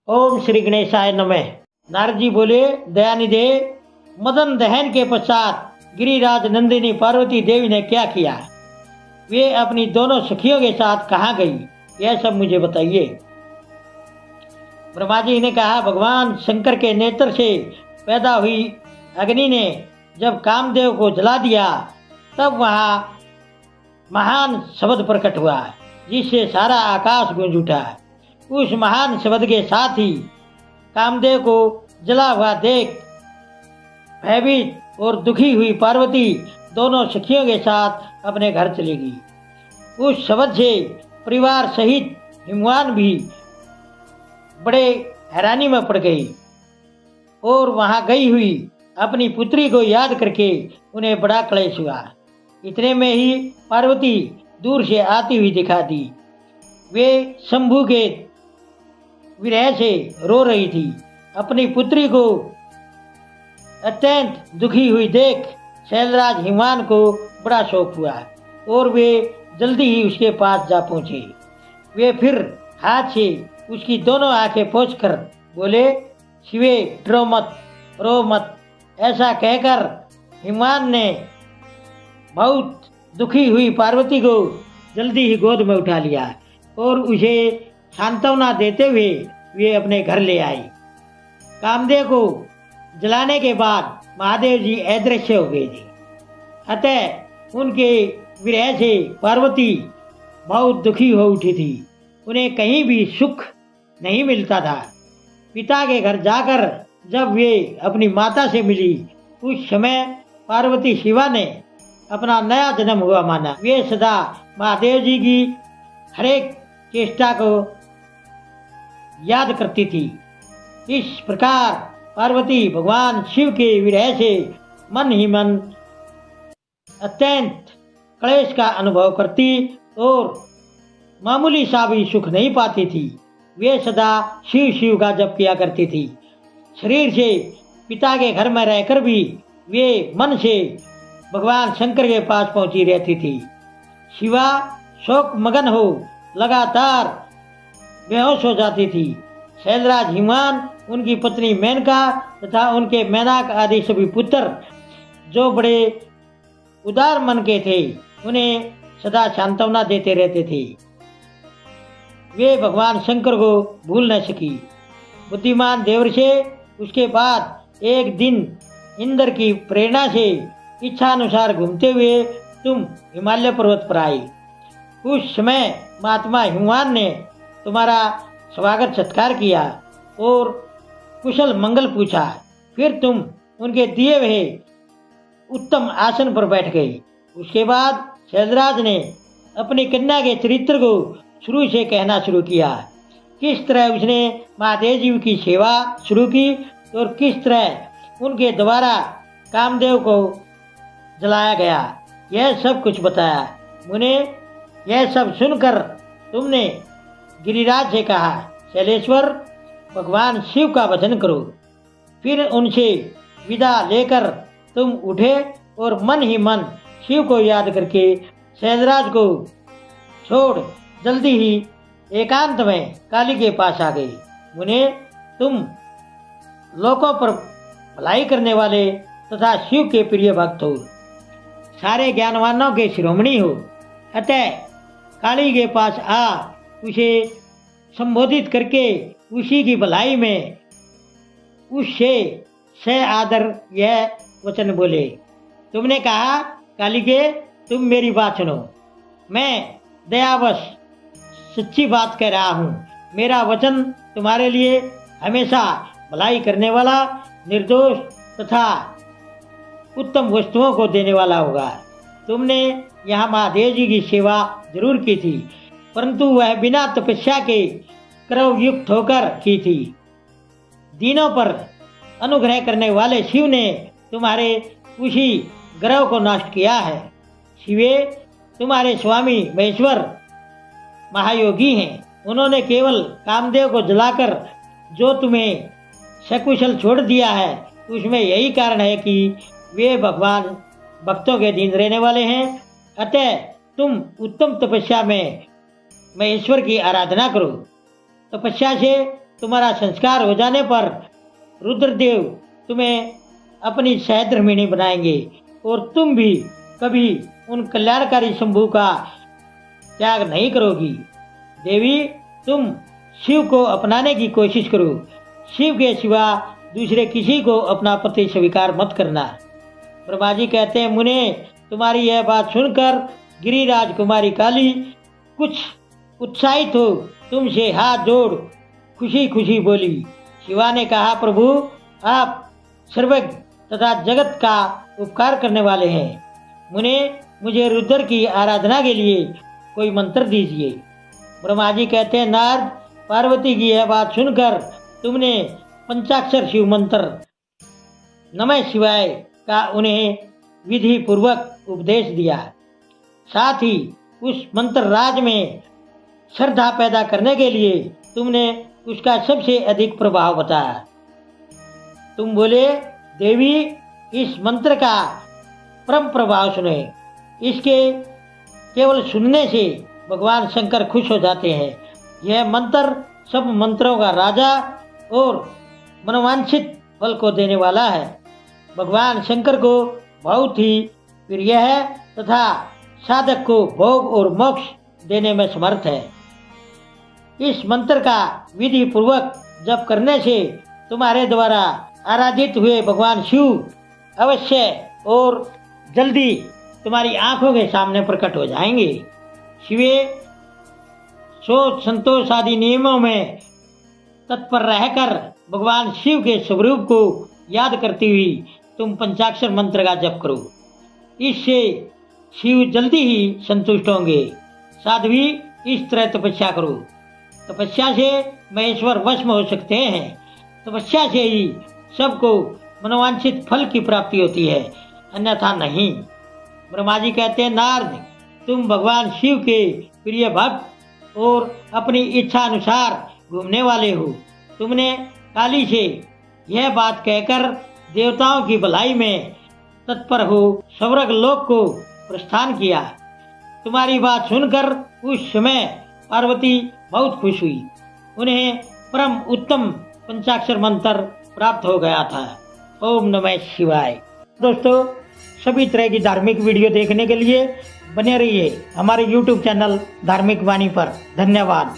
ओम श्री गणेशाय नमः। नारद जी बोले, दयानिधे, मदन दहन के पश्चात गिरिराज नंदिनी पार्वती देवी ने क्या किया? वे अपनी दोनों सखियों के साथ कहाँ गई? यह सब मुझे बताइए। ब्रह्मा जी ने कहा, भगवान शंकर के नेत्र से पैदा हुई अग्नि ने जब कामदेव को जला दिया, तब वहाँ महान शब्द प्रकट हुआ, जिससे सारा आकाश गूंज उठा। उस महान शब्द के साथ ही कामदेव को जला हुआ देख भयभीत और दुखी हुई पार्वती दोनों सखियों के साथ अपने घर चली गई। उस शब्द से परिवार सहित हिमवान भी बड़े हैरानी में पड़ गई और वहां गई हुई अपनी पुत्री को याद करके उन्हें बड़ा क्लेश हुआ। इतने में ही पार्वती दूर से आती हुई दिखा दी। वे शंभु के विरह से रो रही थी। अपनी पुत्री को अत्यंत दुखी हुई देख शैलराज हिमवान को बड़ा शोक हुआ और वे जल्दी ही उसके पास जा पहुंचे। वे फिर हाथ से उसकी दोनों आंखें पोंछकर बोले, शिवे डरो मत, रो मत। ऐसा कहकर हिमवान ने बहुत दुखी हुई पार्वती को जल्दी ही गोद में उठा लिया और उसे सांत्वना देते हुए वे अपने घर ले आई। कामदेव को जलाने के बाद महादेव जी अदृश्य हो गए थे। अतः उनके विरह से पार्वती बहुत दुखी हो उठी थी। उन्हें कहीं भी सुख नहीं मिलता था। पिता के घर जाकर जब वे अपनी माता से मिली, उस समय पार्वती शिवा ने अपना नया जन्म हुआ माना। वे सदा महादेव जी की हरेक चेष्टा को याद करती थी। इस प्रकार पार्वती भगवान शिव के विरह से मन ही मन अत्यंत क्लेश का अनुभव करती और मामूली सा भी सुख नहीं पाती थी। वे सदा शिव शिव का जप किया करती थी। शरीर से पिता के घर में रहकर भी वे मन से भगवान शंकर के पास पहुंची रहती थी। शिवा शोक मगन हो लगातार बेहोश हो जाती थी। शैलराज हिमवान, उनकी पत्नी मेनका तथा उनके मेनाक आदि सभी पुत्र जो बड़े उदार मन के थे, उन्हें सदा सांत्वना देते रहते थे। वे भगवान शंकर को भूल न सकी। बुद्धिमान देवर्षि उसके बाद एक दिन इंद्र की प्रेरणा से इच्छानुसार घूमते हुए तुम हिमालय पर्वत पर आई। उस समय महात्मा हिमवान ने तुम्हारा स्वागत सत्कार किया और कुशल मंगल पूछा। फिर तुम उनके दिए हुए उत्तम आसन पर बैठ गई। उसके बाद शैलराज ने अपनी कन्या के चरित्र को शुरू से कहना शुरू किया। किस तरह उसने महादेव जी की सेवा शुरू की और किस तरह उनके द्वारा कामदेव को जलाया गया, यह सब कुछ बताया। मुने, यह सब सुनकर तुमने गिरिराज से कहा, शैलेश्वर, भगवान शिव का भजन करो। फिर उनसे विदा लेकर तुम उठे और मन ही मन शिव को याद करके शैलराज को छोड़ जल्दी ही एकांत में काली के पास आ गई। मुने, तुम लोकों पर भलाई करने वाले तथा शिव के प्रिय भक्त हो, सारे ज्ञानवानों के शिरोमणि हो। अतः काली के पास आ उसे संबोधित करके उसी की भलाई में उससे से आदर यह वचन बोले। तुमने कहा, कालिके, तुम मेरी बात सुनो। मैं दयावश सच्ची बात कह रहा हूँ। मेरा वचन तुम्हारे लिए हमेशा भलाई करने वाला, निर्दोष तथा उत्तम वस्तुओं को देने वाला होगा। तुमने यहाँ महादेव जी की सेवा जरूर की थी, परंतु वह बिना तपस्या के क्रम युक्त होकर की थी। दीनों पर अनुग्रह करने वाले शिव ने तुम्हारे उसी ग्रह को नष्ट किया है। शिवे, तुम्हारे स्वामी महेश्वर महायोगी हैं। उन्होंने केवल कामदेव को जलाकर जो तुम्हें सकुशल छोड़ दिया है, उसमें यही कारण है कि वे भगवान भक्तों के दीन रहने वाले हैं। अतः तुम उत्तम तपस्या में महेश्वर की आराधना करो। तपस्या से तुम्हारा संस्कार हो जाने पर रुद्रदेव तुम्हें अपनी सहधर्मिणी बनाएंगे और तुम भी कभी उन कल्याणकारी शंभू का त्याग नहीं करोगी। देवी, तुम शिव को अपनाने की कोशिश करो। शिव के सिवा दूसरे किसी को अपना पति स्वीकार मत करना। ब्रह्मा जी कहते हैं, मुने, तुम्हारी यह बात सुनकर गिरिराज कुमारी काली कुछ उत्साहित हो तुमसे हाथ जोड़ खुशी खुशी बोली। शिवा ने कहा, प्रभु, आप सर्वज्ञ तथा जगत का उपकार करने वाले हैं। मुने, मुझे रुद्र की आराधना के लिए कोई मंत्र दीजिए। ब्रह्मा जी कहते हैं, नारद, पार्वती की यह बात सुनकर तुमने पंचाक्षर शिव मंत्र नमः शिवाय का उन्हें विधि पूर्वक उपदेश दिया। साथ ही उस मंत्र राज में श्रद्धा पैदा करने के लिए तुमने उसका सबसे अधिक प्रभाव बताया। तुम बोले, देवी, इस मंत्र का परम प्रभाव सुने। इसके केवल सुनने से भगवान शंकर खुश हो जाते हैं। यह मंत्र सब मंत्रों का राजा और मनोवांछित फल को देने वाला है। भगवान शंकर को बहुत ही प्रिय है तथा साधक को भोग और मोक्ष देने में समर्थ है। इस मंत्र का विधि पूर्वक जप करने से तुम्हारे द्वारा आराधित हुए भगवान शिव अवश्य और जल्दी तुम्हारी आंखों के सामने प्रकट हो जाएंगे। शिवे, सोच संतोष आदि नियमों में तत्पर रहकर भगवान शिव के स्वरूप को याद करती हुई तुम पंचाक्षर मंत्र का जप करो। इससे शिव जल्दी ही संतुष्ट होंगे। साध्वी, इस तरह तपस्या करो। तपस्या से महेश्वर वश में हो सकते हैं। तपस्या से ही सबको मनोवांछित फल की प्राप्ति होती है, अन्यथा नहीं। ब्रह्मा जी कहते हैं, नारद, तुम भगवान शिव के प्रिय भक्त और अपनी इच्छा अनुसार घूमने वाले हो। तुमने काली से यह बात कहकर देवताओं की भलाई में तत्पर हो स्वर्ग लोक को प्रस्थान किया। तुम्हारी बात सुनकर उस समय पार्वती बहुत खुश हुई। उन्हें परम उत्तम पंचाक्षर मंत्र प्राप्त हो गया था। ओम नमः शिवाय। दोस्तों, सभी तरह की धार्मिक वीडियो देखने के लिए बने रहिए हमारे YouTube चैनल धार्मिक वाणी पर। धन्यवाद।